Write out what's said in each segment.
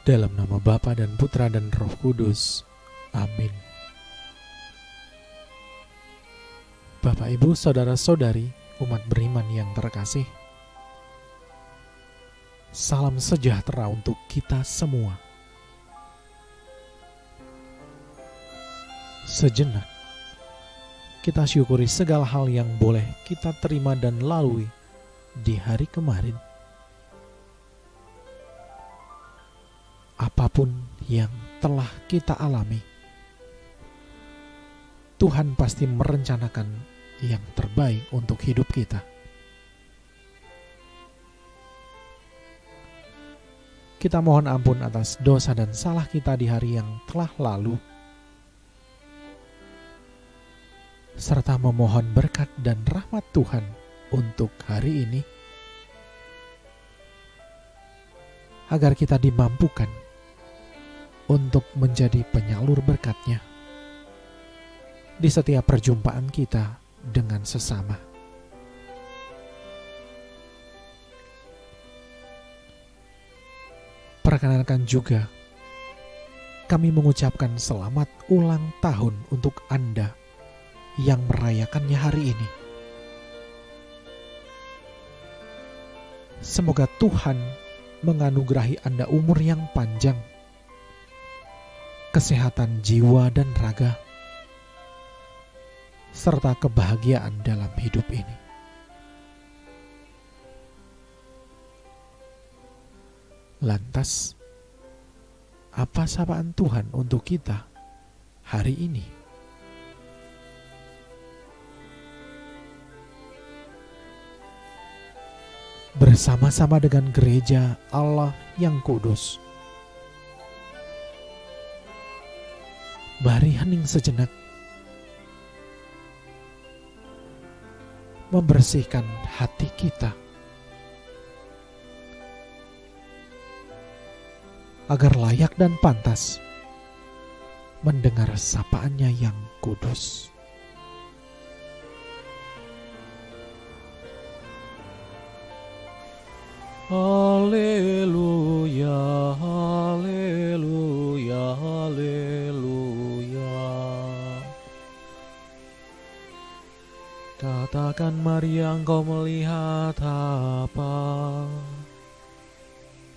Dalam nama Bapa dan Putra dan Roh Kudus. Amin. Bapak, Ibu, Saudara-saudari, umat beriman yang terkasih, salam sejahtera untuk kita semua. Sejenak, kita syukuri segala hal yang boleh kita terima dan lalui di hari kemarin. Apapun yang telah kita alami, Tuhan pasti merencanakan yang terbaik untuk hidup kita. Kita mohon ampun atas dosa dan salah kita di hari yang telah lalu, serta memohon berkat dan rahmat Tuhan untuk hari ini, agar kita dimampukan untuk menjadi penyalur berkat-Nya di setiap perjumpaan kita dengan sesama. Perkenankan juga kami mengucapkan selamat ulang tahun untuk Anda yang merayakannya hari ini. Semoga Tuhan menganugerahi Anda umur yang panjang, kesehatan jiwa dan raga, serta kebahagiaan dalam hidup ini. Lantas, apa sapaan Tuhan untuk kita hari ini? Bersama-sama dengan gereja Allah yang kudus, mari hening sejenak, membersihkan hati kita, agar layak dan pantas mendengar sapaan-Nya yang kudus. Haleluya, haleluya, haleluya. Katakan Maria, engkau melihat apa?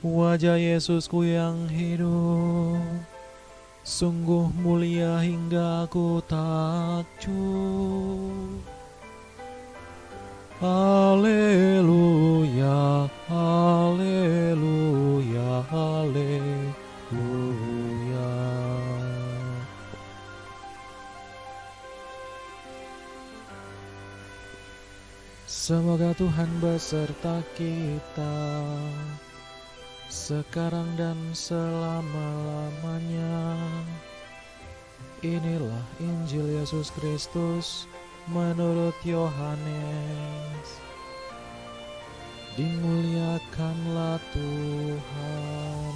Wajah Yesusku yang hidup, sungguh mulia hingga aku takjub. Haleluya, haleluya, haleluya. Semoga Tuhan beserta kita sekarang dan selama-lamanya. Inilah Injil Yesus Kristus menurut Yohanes. Dimuliakanlah Tuhan.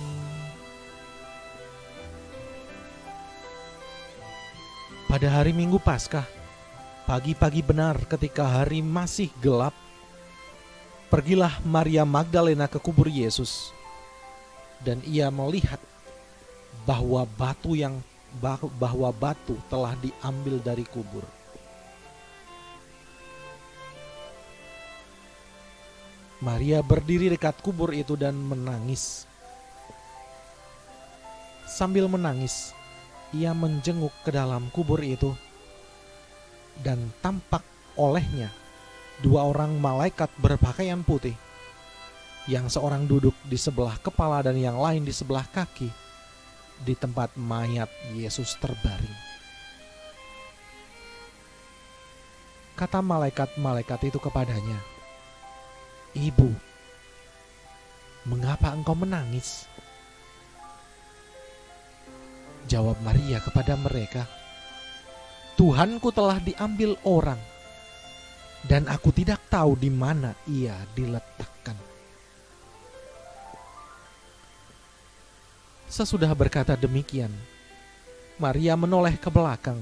Pada hari Minggu Paskah, pagi-pagi benar ketika hari masih gelap, pergilah Maria Magdalena ke kubur Yesus, dan ia melihat bahwa batu telah diambil dari kubur. Maria berdiri dekat kubur itu dan menangis. Sambil menangis, ia menjenguk ke dalam kubur itu, dan tampak olehnya dua orang malaikat berpakaian putih, yang seorang duduk di sebelah kepala dan yang lain di sebelah kaki, di tempat mayat Yesus terbaring. Kata malaikat-malaikat itu kepadanya, "Ibu, mengapa engkau menangis?" Jawab Maria kepada mereka, "Tuhanku telah diambil orang, dan aku tidak tahu di mana ia diletakkan." Sesudah berkata demikian, Maria menoleh ke belakang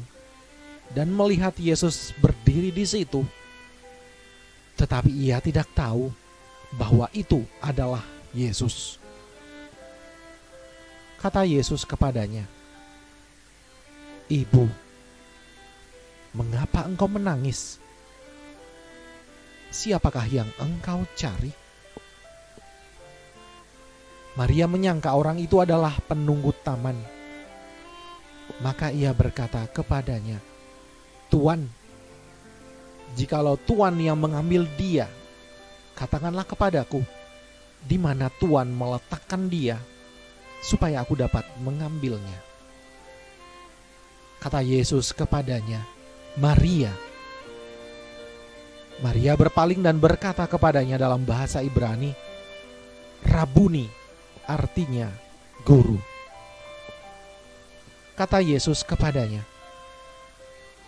dan melihat Yesus berdiri di situ. Tetapi ia tidak tahu bahwa itu adalah Yesus. Kata Yesus kepadanya, "Ibu, mengapa engkau menangis? Siapakah yang engkau cari?" Maria menyangka orang itu adalah penunggu taman. Maka ia berkata kepadanya, "Tuan, jikalau Tuan yang mengambil dia, katakanlah kepadaku, di mana Tuan meletakkan dia, supaya aku dapat mengambilnya." Kata Yesus kepadanya, "Maria." Maria berpaling dan berkata kepadanya dalam bahasa Ibrani, "Rabuni," artinya guru. Kata Yesus kepadanya,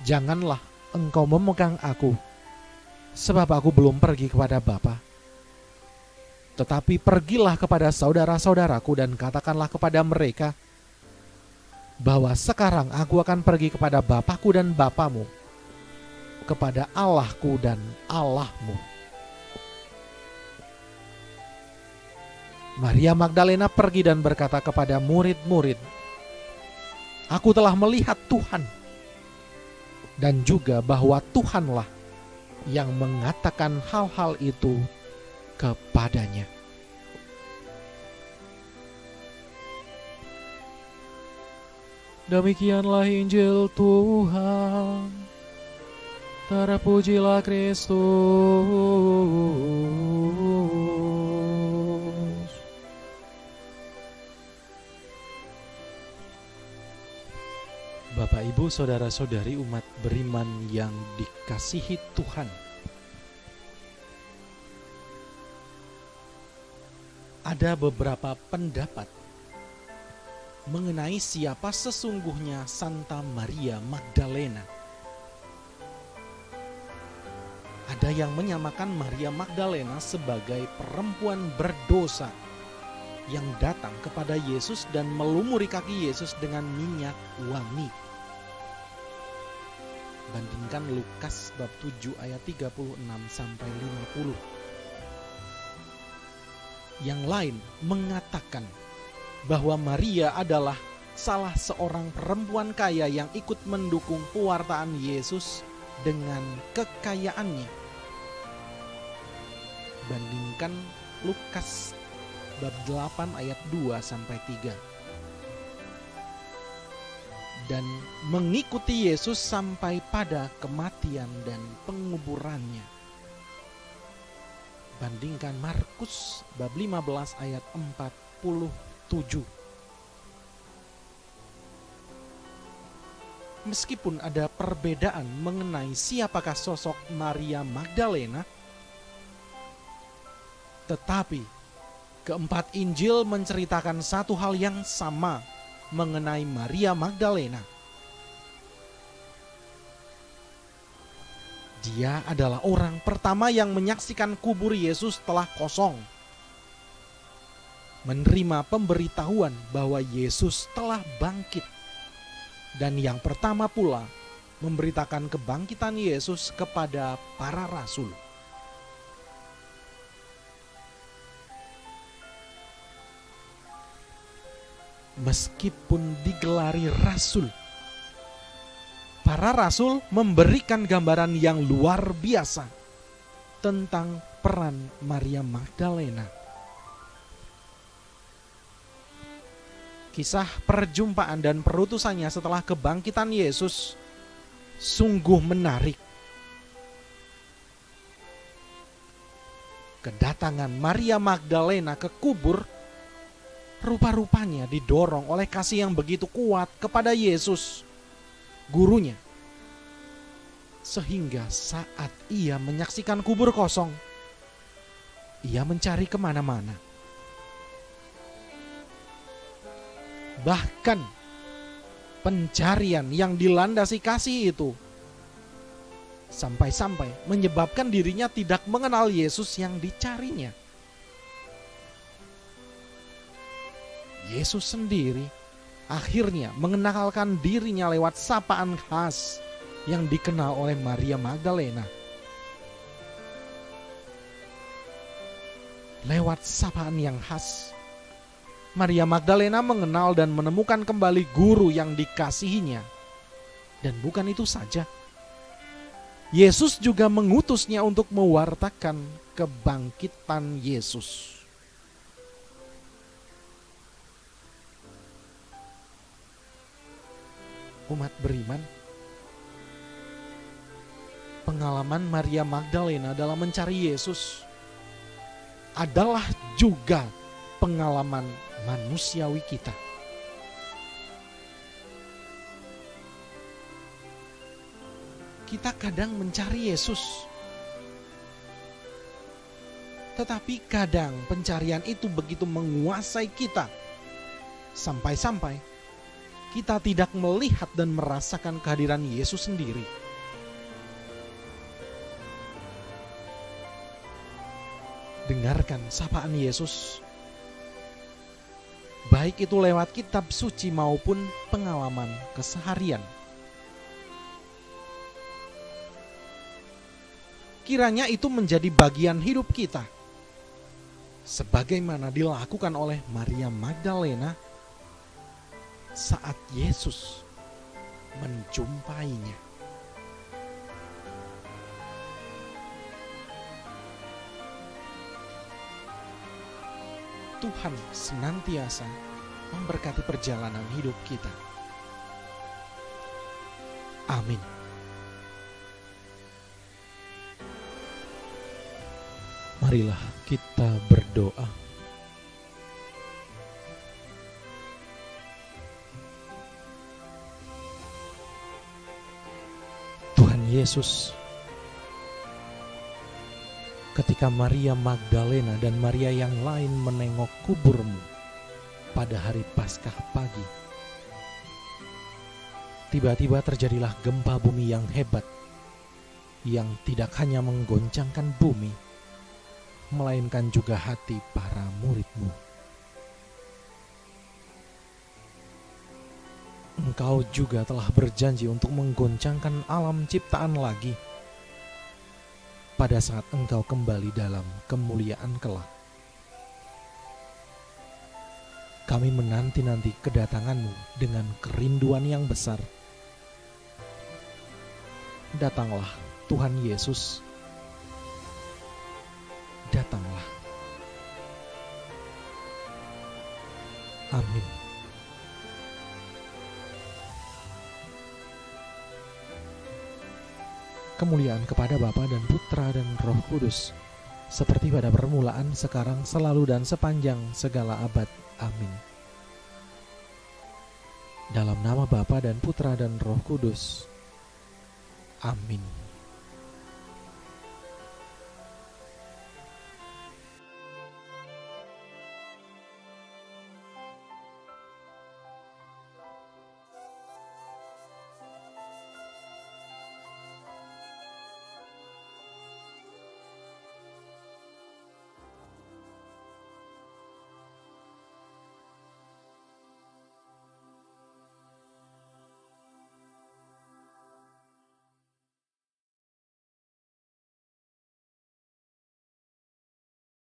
"Janganlah engkau memegang aku, sebab aku belum pergi kepada Bapa. Tetapi pergilah kepada saudara-saudaraku dan katakanlah kepada mereka bahwa sekarang aku akan pergi kepada Bapakku dan Bapamu, kepada Allahku dan Allahmu." Maria Magdalena pergi dan berkata kepada murid-murid, "Aku telah melihat Tuhan," dan juga bahwa Tuhanlah yang mengatakan hal-hal itu kepadanya. Demikianlah Injil Tuhan. Terpujilah Kristus. Bapak, Ibu, saudara-saudari umat beriman yang dikasihi Tuhan. Ada beberapa pendapat mengenai siapa sesungguhnya Santa Maria Magdalena. Ada yang menyamakan Maria Magdalena sebagai perempuan berdosa yang datang kepada Yesus dan melumuri kaki Yesus dengan minyak wangi. Bandingkan Lukas bab 7 ayat 36-50. Yang lain mengatakan bahwa Maria adalah salah seorang perempuan kaya yang ikut mendukung pewartaan Yesus dengan kekayaannya. Bandingkan Lukas bab 8 ayat 2-3. Dan mengikuti Yesus sampai pada kematian dan penguburannya. Bandingkan Markus bab 15 ayat 47. Meskipun ada perbedaan mengenai siapakah sosok Maria Magdalena, tetapi keempat Injil menceritakan satu hal yang sama mengenai Maria Magdalena. Dia adalah orang pertama yang menyaksikan kubur Yesus telah kosong, menerima pemberitahuan bahwa Yesus telah bangkit, dan yang pertama pula memberitakan kebangkitan Yesus kepada para rasul. Meskipun digelari rasul, para rasul memberikan gambaran yang luar biasa tentang peran Maria Magdalena. Kisah perjumpaan dan perutusannya setelah kebangkitan Yesus sungguh menarik. Kedatangan Maria Magdalena ke kubur rupa-rupanya didorong oleh kasih yang begitu kuat kepada Yesus, gurunya. Sehingga saat ia menyaksikan kubur kosong, ia mencari kemana-mana. Bahkan pencarian yang dilandasi kasih itu sampai-sampai menyebabkan dirinya tidak mengenal Yesus yang dicarinya. Yesus sendiri akhirnya mengenalkan dirinya lewat sapaan khas yang dikenal oleh Maria Magdalena. Lewat sapaan yang khas, Maria Magdalena mengenal dan menemukan kembali guru yang dikasihinya. Dan bukan itu saja, Yesus juga mengutusnya untuk mewartakan kebangkitan Yesus. Umat beriman, pengalaman Maria Magdalena dalam mencari Yesus adalah juga pengalaman manusiawi kita. Kita kadang mencari Yesus, tetapi kadang pencarian itu begitu menguasai kita, sampai-sampai kita tidak melihat dan merasakan kehadiran Yesus sendiri. Dengarkan sapaan Yesus, baik itu lewat kitab suci maupun pengalaman keseharian. Kiranya itu menjadi bagian hidup kita, sebagaimana dilakukan oleh Maria Magdalena saat Yesus menjumpainya. Tuhan senantiasa memberkati perjalanan hidup kita. Amin. Marilah kita berdoa. Tuhan Yesus, ketika Maria Magdalena dan Maria yang lain menengok kuburmu pada hari Paskah pagi, tiba-tiba terjadilah gempa bumi yang hebat, yang tidak hanya menggoncangkan bumi, melainkan juga hati para murid-Mu. Engkau juga telah berjanji untuk menggoncangkan alam ciptaan lagi pada saat Engkau kembali dalam kemuliaan kelak. Kami menanti-nanti kedatangan-Mu dengan kerinduan yang besar. Datanglah Tuhan Yesus. Datanglah. Amin. Kemuliaan kepada Bapa dan Putra dan Roh Kudus, seperti pada permulaan, sekarang, selalu, dan sepanjang segala abad. Amin. Dalam nama Bapa dan Putra dan Roh Kudus. Amin.